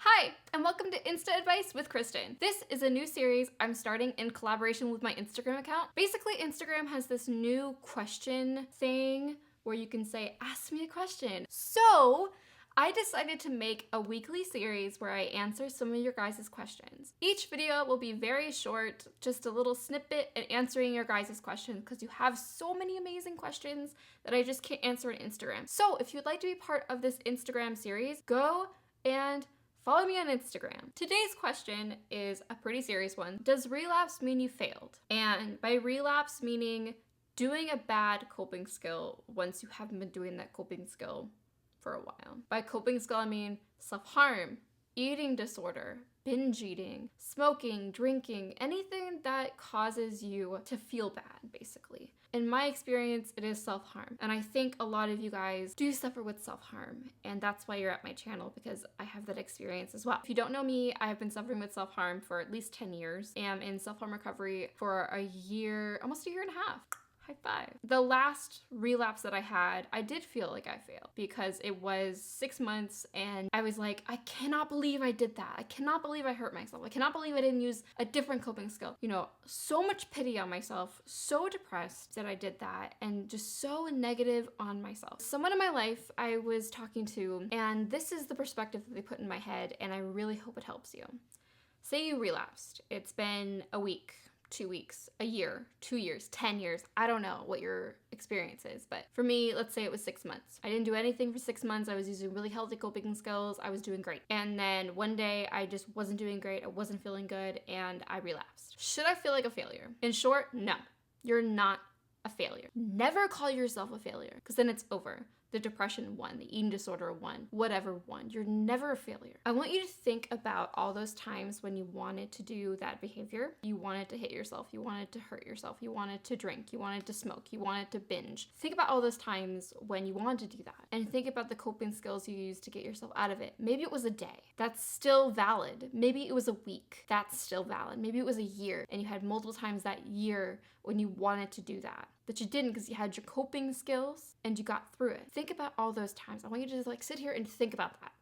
Hi, and welcome to Insta Advice with Kristen. This is a new series I'm starting in collaboration with my Instagram account. Basically, Instagram has this new question thing where you can say, ask me a question. So I decided to make a weekly series where I answer some of your guys' questions. Each video will be very short, just a little snippet in answering your guys' questions because you have so many amazing questions that I just can't answer on Instagram. So if you'd like to be part of this Instagram series, go and follow me on Instagram. Today's question is a pretty serious one. Does relapse mean you failed? And by relapse, meaning doing a bad coping skill once you haven't been doing that coping skill for a while. By coping skill, I mean self-harm, eating disorder, binge eating, smoking, drinking, anything that causes you to feel bad, basically. In my experience, it is self-harm. And I think a lot of you guys do suffer with self-harm. And that's why you're at my channel, because I have that experience as well. If you don't know me, I have been suffering with self-harm for at least 10 years. I'm in self-harm recovery for a year, almost a year and a half. High five. The last relapse that I had, I did feel like I failed because it was 6 months and I was like, I cannot believe I did that. I cannot believe I hurt myself. I cannot believe I didn't use a different coping skill. You know, so much pity on myself, so depressed that I did that and just so negative on myself. Someone in my life I was talking to, and this is the perspective that they put in my head, and I really hope it helps you. Say you relapsed. It's been a week, 2 weeks, a year, 2 years, 10 years. I don't know what your experience is, but for me, let's say it was 6 months. I didn't do anything for 6 months. I was using really healthy coping skills. I was doing great. And then one day I just wasn't doing great. I wasn't feeling good and I relapsed. Should I feel like a failure? In short, no. You're not a failure. Never call yourself a failure because then it's over. The depression won, the eating disorder won, whatever won. You're never a failure. I want you to think about all those times when you wanted to do that behavior. You wanted to hit yourself. You wanted to hurt yourself. You wanted to drink. You wanted to smoke. You wanted to binge. Think about all those times when you wanted to do that. And think about the coping skills you used to get yourself out of it. Maybe it was a day. That's still valid. Maybe it was a week. That's still valid. Maybe it was a year and you had multiple times that year when you wanted to do that. But you didn't because you had your coping skills and you got through it. Think about all those times. I want you to just sit here and think about that.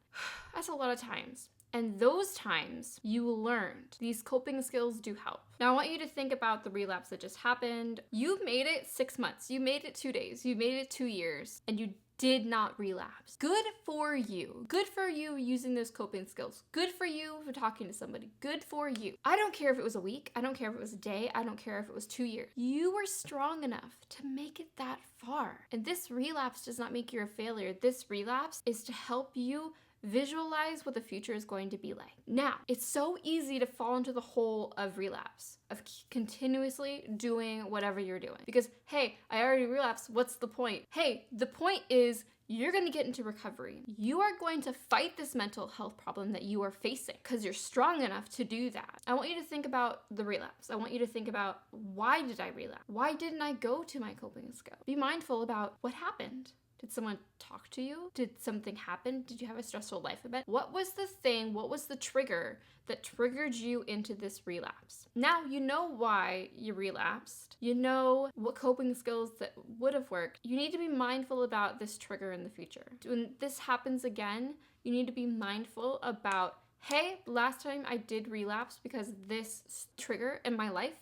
That's a lot of times. And those times you learned these coping skills do help. Now I want you to think about the relapse that just happened. You made it 6 months. You made it 2 days. You made it 2 years and you did not relapse. Good for you. Good for you using those coping skills. Good for you for talking to somebody. Good for you. I don't care if it was a week. I don't care if it was a day. I don't care if it was 2 years. You were strong enough to make it that far. And this relapse does not make you a failure. This relapse is to help you visualize what the future is going to be like. Now, it's so easy to fall into the hole of relapse, of continuously doing whatever you're doing. Because, hey, I already relapsed, what's the point? Hey, the point is you're going to get into recovery. You are going to fight this mental health problem that you are facing because you're strong enough to do that. I want you to think about the relapse. I want you to think about, why did I relapse? Why didn't I go to my coping skill? Be mindful about what happened. Did someone talk to you? Did something happen? Did you have a stressful life event? What was the thing? What was the trigger that triggered you into this relapse? Now you know why you relapsed. You know what coping skills that would have worked. You need to be mindful about this trigger in the future. When this happens again, you need to be mindful about, hey, last time I did relapse because of this trigger in my life,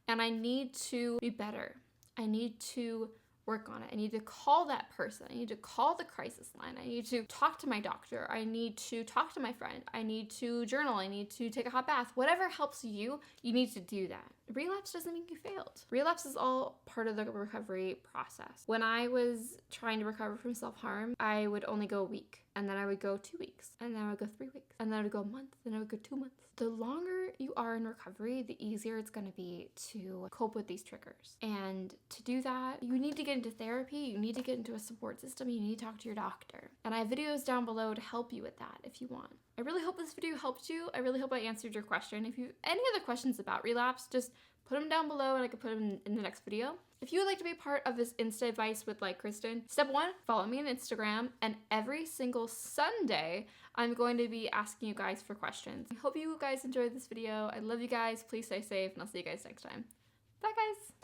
and I need to be better. I need to work on it. I need to call that person. I need to call the crisis line. I need to talk to my doctor. I need to talk to my friend. I need to journal. I need to take a hot bath. Whatever helps you, you need to do that. Relapse doesn't mean you failed. Relapse is all part of the recovery process. When I was trying to recover from self-harm, I would only go a week, and then I would go 2 weeks, and then I would go 3 weeks, and then I would go a month, then I would go 2 months. The longer you are in recovery, the easier it's going to be to cope with these triggers. And to do that, you need to get into therapy, you need to get into a support system, you need to talk to your doctor. And I have videos down below to help you with that if you want. I really hope this video helped you. I really hope I answered your question. If you have any other questions about relapse, just put them down below and I can put them in the next video. If you would like to be part of this Insta Advice with Kristen, step 1, follow me on Instagram, and every single Sunday, I'm going to be asking you guys for questions. I hope you guys enjoyed this video. I love you guys. Please stay safe, and I'll see you guys next time. Bye, guys.